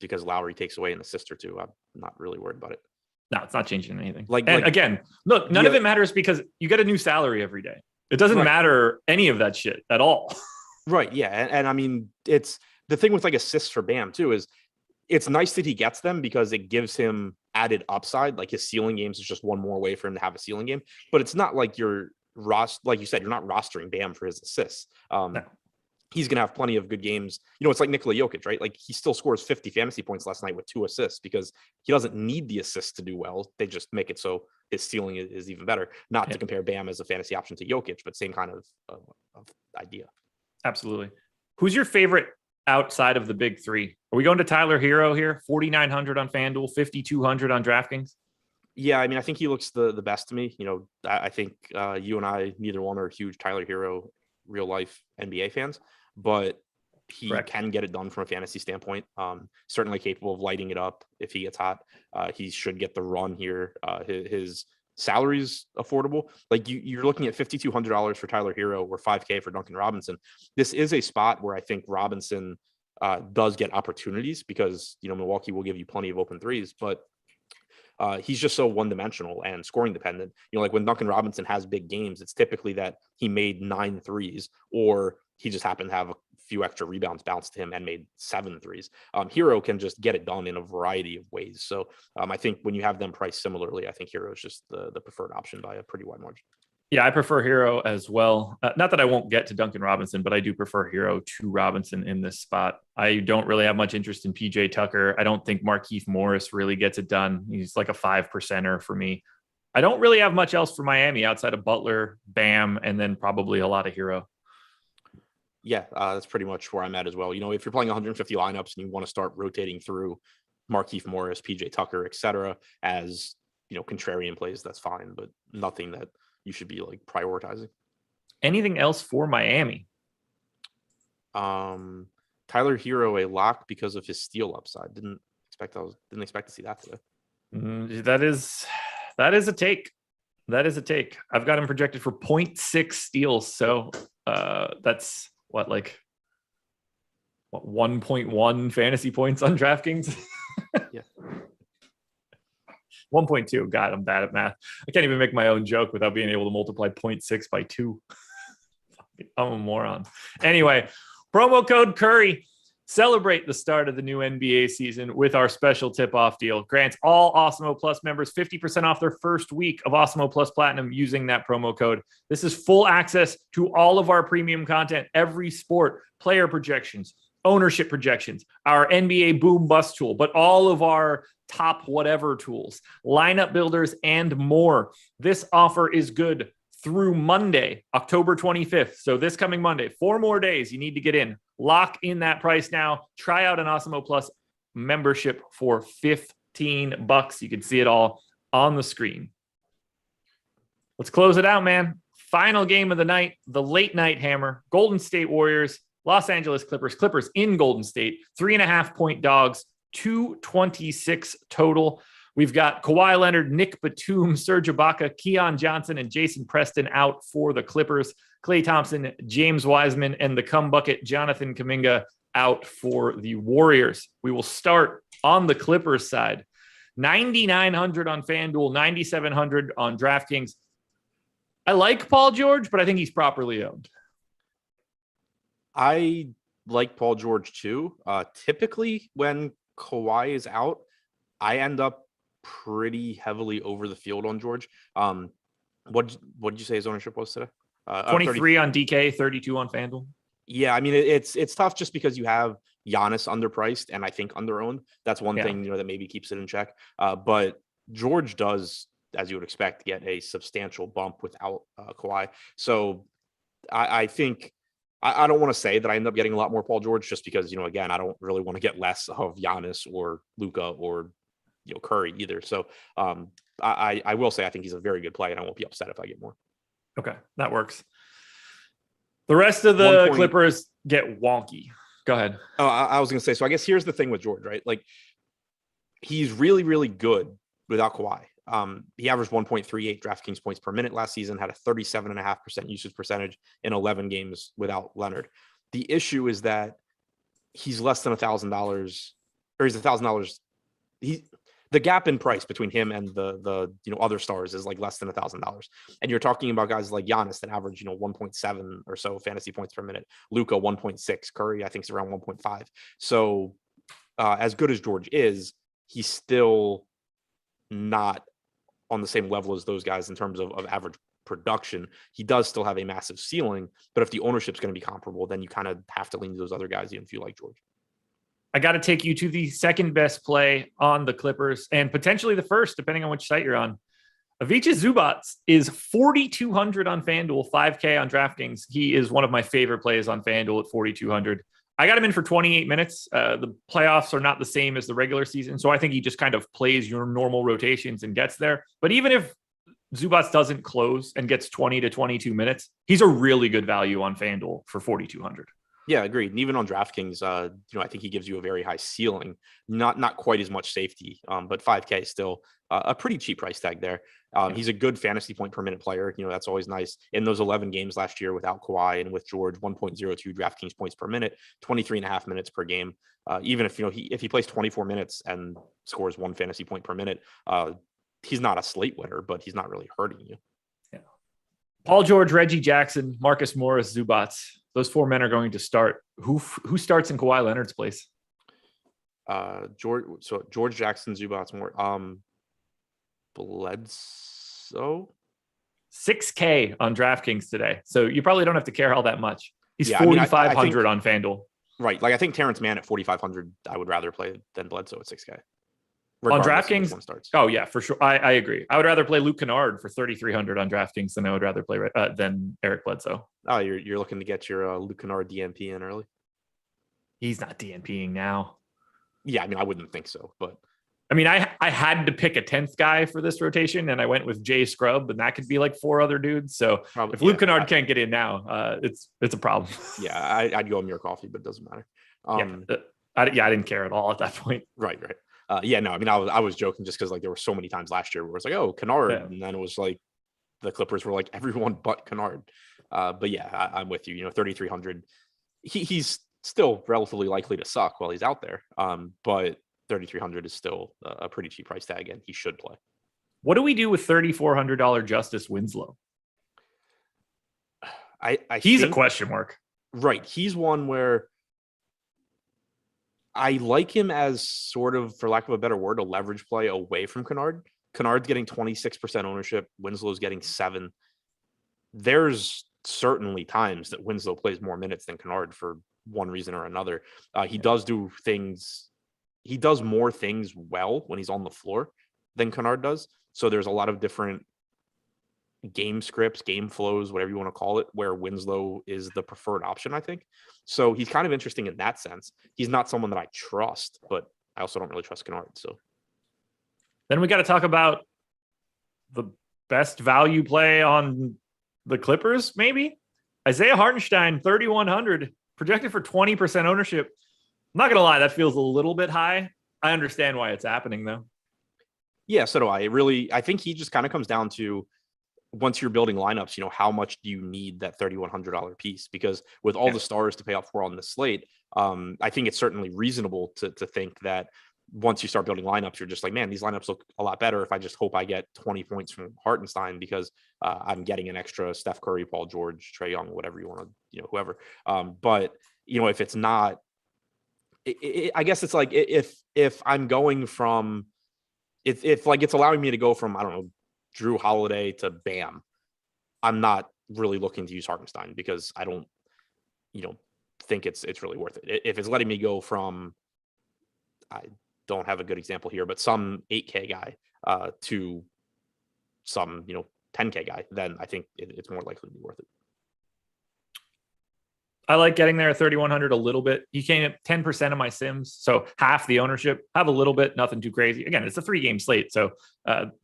because Lowry takes away an assist or two, I'm not really worried about it. No, it's not changing anything. Again, look, none of it matters because you get a new salary every day. It doesn't matter any of that shit at all. Right. Yeah. And I mean, it's the thing with like assists for Bam too, is it's nice that he gets them because it gives him added upside. Like his ceiling games is just one more way for him to have a ceiling game, but it's not like like you said, you're not rostering Bam for his assists. No. He's going to have plenty of good games. It's like Nikola Jokic, right? Like he still scores 50 fantasy points last night with 2 assists because he doesn't need the assists to do well. They just make it so his ceiling is even better. Not to compare Bam as a fantasy option to Jokic, but same kind of idea. Absolutely. Who's your favorite outside of the big three? Are we going to Tyler Hero here? 4,900 on FanDuel, 5,200 on DraftKings. Yeah, I mean, I think he looks the best to me. I think you and I, neither one are huge Tyler Hero real life NBA fans, but he can get it done from a fantasy standpoint. Certainly capable of lighting it up if he gets hot. He should get the run here. His salary's affordable. Like you're looking at $5,200 for Tyler Hero or $5,000 for Duncan Robinson. This is a spot where I think Robinson does get opportunities because Milwaukee will give you plenty of open threes, but he's just so one-dimensional and scoring dependent. Like when Duncan Robinson has big games, it's typically that he made 9 threes or he just happened to have a few extra rebounds bounced to him and made 7 threes. Hero can just get it done in a variety of ways. So I think when you have them priced similarly, I think Hero is just the preferred option by a pretty wide margin. Yeah, I prefer Hero as well. Not that I won't get to Duncan Robinson, but I do prefer Hero to Robinson in this spot. I don't really have much interest in PJ Tucker. I don't think Markieff Morris really gets it done. He's like a 5%er for me. I don't really have much else for Miami outside of Butler, Bam, and then probably a lot of Hero. Yeah, that's pretty much where I'm at as well. If you're playing 150 lineups and you want to start rotating through Markieff Morris, PJ Tucker, etc., as contrarian plays, that's fine, but nothing that you should be like prioritizing. Anything else for Miami? Tyler Hero a lock because of his steal upside. Didn't expect to see that today. That is a take. That is a take. I've got him projected for 0.6 steals. So that's what 1.1 fantasy points on DraftKings. Yeah. 1.2. God, I'm bad at math. I can't even make my own joke without being able to multiply 0.6 by 2. I'm a moron. Anyway, promo code Curry. Celebrate the start of the new NBA season with our special tip-off deal. Grants all Awesemo Plus members 50% off their first week of Awesemo Plus Platinum using that promo code. This is full access to all of our premium content, every sport, player projections, ownership projections, our NBA boom bust tool, but all of our top whatever tools, lineup builders, and more. This offer is good through Monday, October 25th. So this coming Monday, 4 more days, you need to get in. Lock in that price now. Try out an Awesemo Plus membership for $15. You can see it all on the screen. Let's close it out, man. Final game of the night, the late night hammer, Golden State Warriors, Los Angeles Clippers. Clippers in Golden State, 3.5-point dogs, 226 total. We've got Kawhi Leonard, Nick Batum, Serge Ibaka, Keon Johnson, and Jason Preston out for the Clippers. Klay Thompson, James Wiseman, and the cum bucket Jonathan Kuminga out for the Warriors. We will start on the Clippers side. 9,900 on FanDuel, 9,700 on DraftKings. I like Paul George, but I think he's properly owned. I like Paul George too. Typically, when Kawhi is out, I end up pretty heavily over the field on George. What did you say his ownership was today? 23 on DK, 32 on FanDuel. Yeah, I mean it's tough just because you have Giannis underpriced and I think underowned. That's one thing that maybe keeps it in check. But George does, as you would expect, get a substantial bump without Kawhi. So I think I don't want to say that I end up getting a lot more Paul George just because again I don't really want to get less of Giannis or Luka or Curry either. So I will say I think he's a very good play and I won't be upset if I get more. Okay, that works. The rest of the Clippers get wonky. Go ahead. Oh, I was going to say, so I guess here's the thing with George, right? Like he's really, really good without Kawhi. He averaged 1.38 DraftKings points per minute last season, had a 37.5% usage percentage in 11 games without Leonard. The issue is that he's less than $1,000, or he's $1,000. The gap in price between him and the other stars is like less than $1,000. And you're talking about guys like Giannis that average 1.7 or so fantasy points per minute. Luka 1.6. Curry I think is around 1.5. So as good as George is, he's still not on the same level as those guys in terms of average production. He does still have a massive ceiling, but if the ownership's going to be comparable, then you kind of have to lean to those other guys even if you like George. I got to take you to the second best play on the Clippers and potentially the first, depending on which site you're on. Ivica Zubac is 4,200 on FanDuel, 5K on DraftKings. He is one of my favorite plays on FanDuel at 4,200. I got him in for 28 minutes. The playoffs are not the same as the regular season, so I think he just kind of plays your normal rotations and gets there. But even if Zubac doesn't close and gets 20 to 22 minutes, he's a really good value on FanDuel for 4,200. Yeah, agreed. And even on DraftKings, I think he gives you a very high ceiling, not quite as much safety, but 5K is still a pretty cheap price tag there. He's a good fantasy point per minute player. That's always nice. In those 11 games last year without Kawhi and with George, 1.02 DraftKings points per minute, 23.5 minutes per game. Even if if he plays 24 minutes and scores 1 fantasy point per minute, he's not a slate winner, but he's not really hurting you. Yeah. Paul George, Reggie Jackson, Marcus Morris, Zubac. Those 4 men are going to start. Who starts in Kawhi Leonard's place? George Jackson, Zubac, more. Bledsoe. 6K on DraftKings today. So you probably don't have to care all that much. He's 4,500 on FanDuel. Right. Like I think Terrence Mann at 4,500, I would rather play than Bledsoe at 6K. On regardless of which DraftKings, one starts. oh yeah, for sure. I agree. I would rather play Luke Kennard for 3,300 on DraftKings than I would rather play than Eric Bledsoe. Oh, you're looking to get your Luke Kennard DNP in early. He's not DNPing now. Yeah, I mean, I wouldn't think so, but I mean, I had to pick a 10th guy for this rotation, and I went with Jay Scrubb, and that could be like 4 other dudes. So if Luke Kennard can't get in now, it's a problem. Yeah, I'd go Amir Coffee, but it doesn't matter. I didn't care at all at that point. Right. Yeah, no, I mean, I was joking just because like there were so many times last year where it's like, oh, Kennard, and then it was like the Clippers were like everyone but Kennard. But yeah, I'm with you. 3,300. He's still relatively likely to suck while he's out there. But 3,300 is still a pretty cheap price tag, and he should play. What do we do with $3,400 Justice Winslow? He's a question mark. Right. He's one where I like him as sort of, for lack of a better word, a leverage play away from Kennard. Kennard's getting 26% ownership. Winslow's getting 7%. There's certainly times that Winslow plays more minutes than Kennard for one reason or another. He does do things. He does more things well when he's on the floor than Kennard does. So there's a lot of different game scripts, game flows, whatever you want to call it, where Winslow is the preferred option, I think. So he's kind of interesting in that sense. He's not someone that I trust, but I also don't really trust Kennard. So then we got to talk about the best value play on the Clippers, maybe. Isaiah Hartenstein, 3,100, projected for 20% ownership. I'm not going to lie, that feels a little bit high. I understand why it's happening, though. Yeah, so do I. I think he just kind of comes down to, once you're building lineups, how much do you need that $3,100 piece? Because with all the stars to pay off for on the slate, I think it's certainly reasonable to think that once you start building lineups, you're just like, man, these lineups look a lot better if I just hope I get 20 points from Hartenstein because I'm getting an extra Steph Curry, Paul George, Trae Young, whatever you want to, whoever. But if it's not, I guess it's like if I'm going from, if like it's allowing me to go from, I don't know, Drew Holiday to Bam, I'm not really looking to use Hartenstein because I don't, think it's really worth it. If it's letting me go from, I don't have a good example here, but some 8K guy to some, 10K guy, then I think it's more likely to be worth it. I like getting there at 3,100 a little bit. You came at 10% of my sims, so half the ownership. Have a little bit, nothing too crazy. Again, it's a 3-game slate, so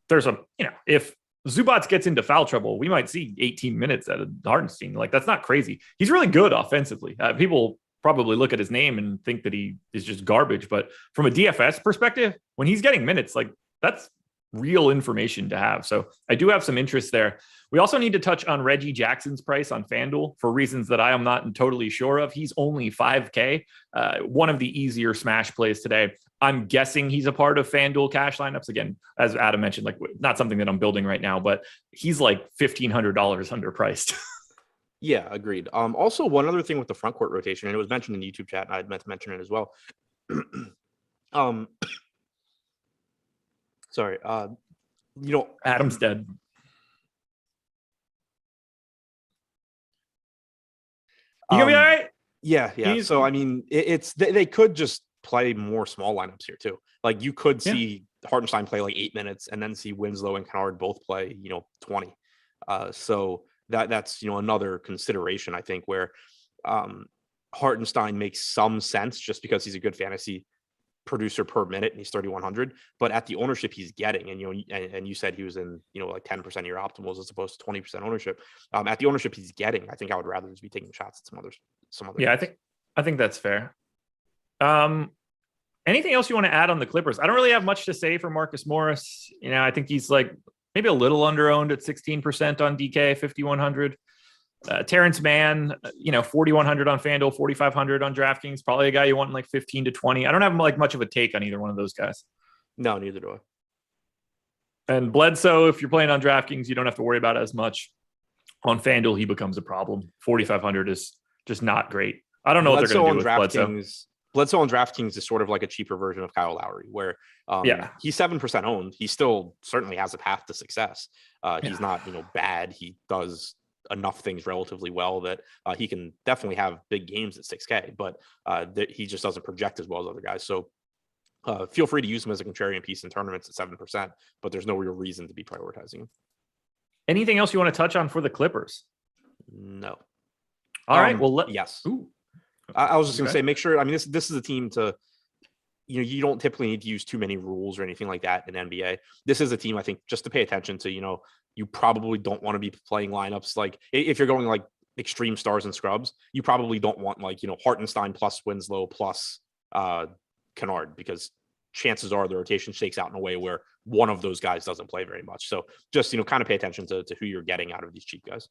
there's a, if Zubats gets into foul trouble, we might see 18 minutes at a Hartenstein. Like, that's not crazy. He's really good offensively. People probably look at his name and think that he is just garbage, but from a DFS perspective, when he's getting minutes, like, that's real information to have. So I do have some interest there. We also need to touch on Reggie Jackson's price on FanDuel for reasons that I am not totally sure of. He's only 5K, one of the easier smash plays today. I'm guessing he's a part of FanDuel cash lineups. Again, as Adam mentioned, like, not something that I'm building right now, but he's like $1,500 underpriced. Yeah, agreed. Also, one other thing with the front court rotation, and it was mentioned in the YouTube chat, and I meant to mention it as well. Sorry. Adam's dead. You gonna be all right? Yeah. So, I mean, they could just play more small lineups here too. Like, you could see Hartenstein play like 8 minutes and then see Winslow and Kennard both play, 20. So that's, another consideration, I think, where Hartenstein makes some sense just because he's a good fantasy producer per minute and he's 3,100, but at the ownership he's getting, and you said he was in, like 10% of your optimals as opposed to 20% ownership. At the ownership he's getting, I think I would rather just be taking shots at some other. Yeah, I think that's fair. Anything else you want to add on the Clippers? I don't really have much to say for Marcus Morris. I think he's like maybe a little underowned at 16% on DK, 5,100. Terrence Mann, 4,100 on FanDuel, 4,500 on DraftKings. Probably a guy you want in like 15 to 20. I don't have like much of a take on either one of those guys. No, neither do I. And Bledsoe, if you're playing on DraftKings, you don't have to worry about it as much. On FanDuel, he becomes a problem. 4,500 is just not great. I don't know what they're going to do with Bledsoe. Bledsoe on DraftKings is sort of like a cheaper version of Kyle Lowry, where he's 7% owned. He still certainly has a path to success. He's not, bad. He does enough things relatively well that he can definitely have big games at 6K, but he just doesn't project as well as other guys. So Feel free to use him as a contrarian piece in tournaments at 7%, but there's no real reason to be prioritizing him. Anything else you want to touch on for the Clippers? No. All right. Well, yes. Ooh. I was just going to say, make sure. I mean, this is a team to, you don't typically need to use too many rules or anything like that in NBA. This is a team, I think, just to pay attention to. You probably don't want to be playing lineups like if you're going like extreme stars and scrubs, you probably don't want like Hartenstein plus Winslow plus Kennard, because chances are the rotation shakes out in a way where one of those guys doesn't play very much. So just kind of pay attention to who you're getting out of these cheap guys.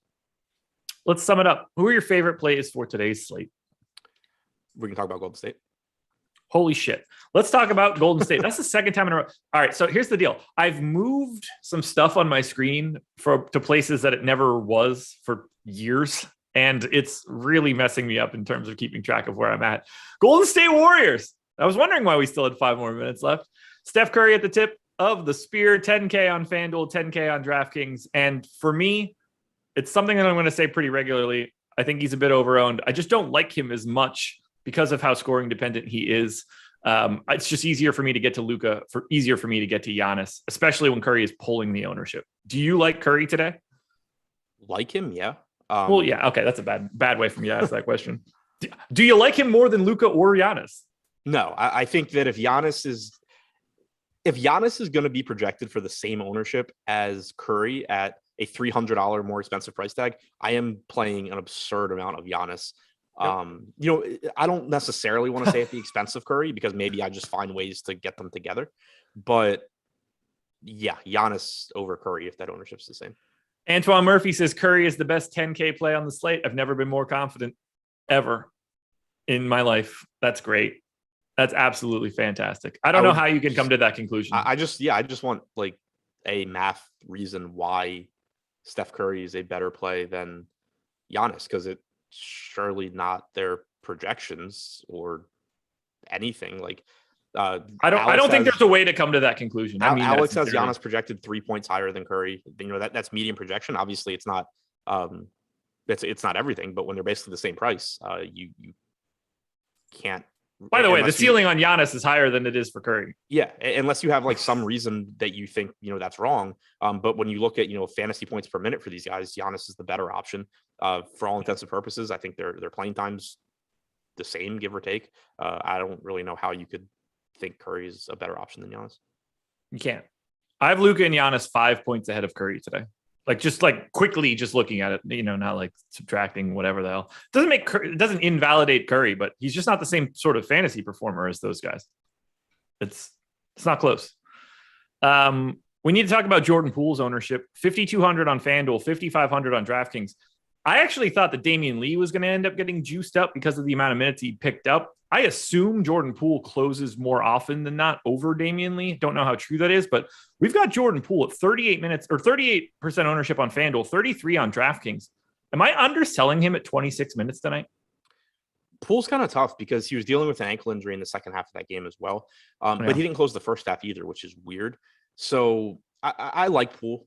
Let's sum it up. Who are your favorite plays for today's slate? We can talk about Golden State. Holy shit. Let's talk about Golden State. That's the second time in a row. All right. So here's the deal. I've moved some stuff on my screen to places that it never was for years. And it's really messing me up in terms of keeping track of where I'm at. Golden State Warriors. I was wondering why we still had 5 more minutes left. Steph Curry at the tip of the spear, 10K on FanDuel, 10K on DraftKings. And for me, it's something that I'm going to say pretty regularly. I think he's a bit overowned. I just don't like him as much because of how scoring dependent he is. It's just easier for me to get to Luka, easier for me to get to Giannis, especially when Curry is pulling the ownership. Do you like Curry today? Like him, yeah. Well, yeah. Okay, that's a bad way for me to ask that question. Do you like him more than Luka or Giannis? No, I think that if Giannis is going to be projected for the same ownership as Curry at a $300 more expensive price tag, I am playing an absurd amount of Giannis. Yep. I don't necessarily want to say at the expense of Curry, because maybe I just find ways to get them together. But yeah, Giannis over Curry if that ownership's the same. Antoine Murphy says Curry is the best 10K play on the slate. I've never been more confident ever in my life. That's great. That's absolutely fantastic. I don't know how you can come to that conclusion. I just want like a math reason why Steph Curry is a better play than Giannis, because it's surely not their projections or anything. Like I don't think there's a way to come to that conclusion. I mean, Alex has Giannis projected 3 points higher than Curry. That's median projection. Obviously, it's not it's not everything, but when they're basically the same price, you can't. By the way, the ceiling on Giannis is higher than it is for Curry. Yeah, unless you have like some reason that you think that's wrong. But when you look at fantasy points per minute for these guys, Giannis is the better option. For all intents and purposes, I think their playing time's the same, give or take. I don't really know how you could think Curry is a better option than Giannis. You can't. I have Luka and Giannis 5 points ahead of Curry today. Like quickly, just looking at it, not like subtracting whatever the hell. It doesn't invalidate Curry, but he's just not the same sort of fantasy performer as those guys. It's not close. We need to talk about Jordan Poole's ownership. 5,200 on FanDuel, 5,500 on DraftKings. I actually thought that Damian Lee was going to end up getting juiced up because of the amount of minutes he picked up. I assume Jordan Poole closes more often than not over Damian Lee. Don't know how true that is, but we've got Jordan Poole at 38 minutes or 38% ownership on FanDuel, 33 on DraftKings. Am I underselling him at 26 minutes tonight? Poole's kind of tough because he was dealing with an ankle injury in the second half of that game as well. But he didn't close the first half either, which is weird. So I like Poole.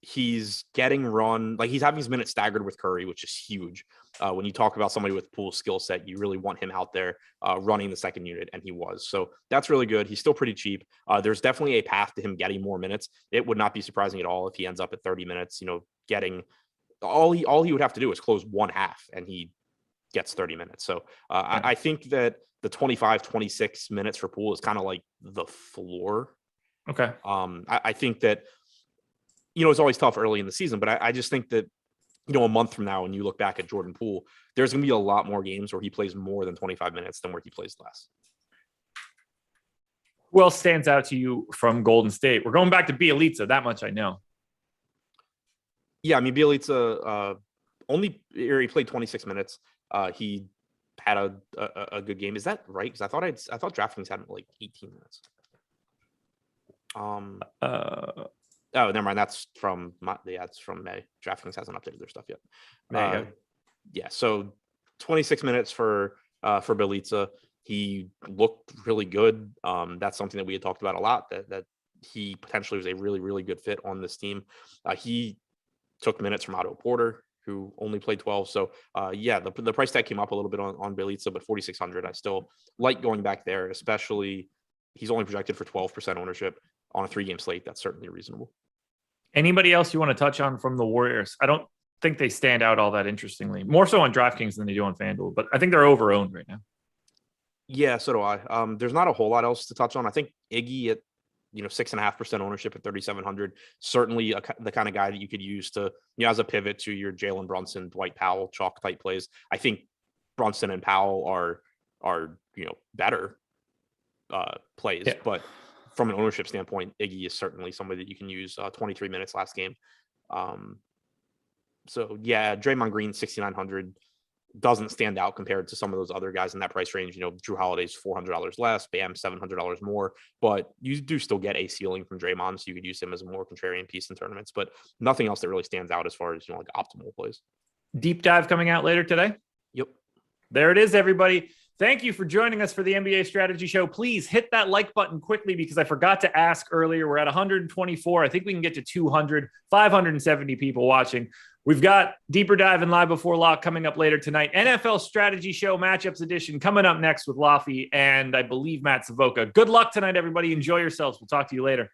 He's getting run, like he's having his minutes staggered with Curry, which is huge. When you talk about somebody with Poole's skill set, you really want him out there running the second unit, and he was. So that's really good. He's still pretty cheap. There's definitely a path to him getting more minutes. It would not be surprising at all if he ends up at 30 minutes, getting all he would have to do is close one half and he gets 30 minutes. So I think that the 25-26 minutes for Poole is kind of like the floor. Okay. I think that, it's always tough early in the season, but I just think that, a month from now, when you look back at Jordan Poole, there's going to be a lot more games where he plays more than 25 minutes than where he plays less. Who else stands out to you from Golden State? We're going back to Bjelica. That much I know. Yeah. I mean, Bjelica he played 26 minutes. He had a good game. Is that right? Because I thought DraftKings had like 18 minutes. Oh, never mind. That's from it's from May. DraftKings hasn't updated their stuff yet. Yeah. So 26 minutes for Bjelica. He looked really good. That's something that we had talked about a lot, that he potentially was a really, really good fit on this team. He took minutes from Otto Porter, who only played 12. So the price tag came up a little bit on Bjelica, but 4,600. I still like going back there, especially he's only projected for 12% ownership on a 3-game slate. That's certainly reasonable. Anybody else you want to touch on from the Warriors? I don't think they stand out all that interestingly. More so on DraftKings than they do on FanDuel, but I think they're over-owned right now. Yeah, so do I. There's not a whole lot else to touch on. I think Iggy at 6.5% ownership at 3,700, certainly the kind of guy that you could use to, as a pivot to your Jalen Brunson, Dwight Powell chalk type plays. I think Brunson and Powell are better plays, but from an ownership standpoint, Iggy is certainly somebody that you can use. 23 minutes last game. So yeah, Draymond Green 6,900 doesn't stand out compared to some of those other guys in that price range. Drew Holiday's $400 less, Bam $700 more, but you do still get a ceiling from Draymond, so you could use him as a more contrarian piece in tournaments. But nothing else that really stands out as far as like optimal plays. Deep dive coming out later today. Yep. There it is, everybody. Thank you for joining us for the NBA Strategy Show. Please hit that like button quickly because I forgot to ask earlier. We're at 124. I think we can get to 200, 570 people watching. We've got Deeper Dive and Live Before Lock coming up later tonight. NFL Strategy Show Matchups Edition coming up next with Laffy and I believe Matt Savoca. Good luck tonight, everybody. Enjoy yourselves. We'll talk to you later.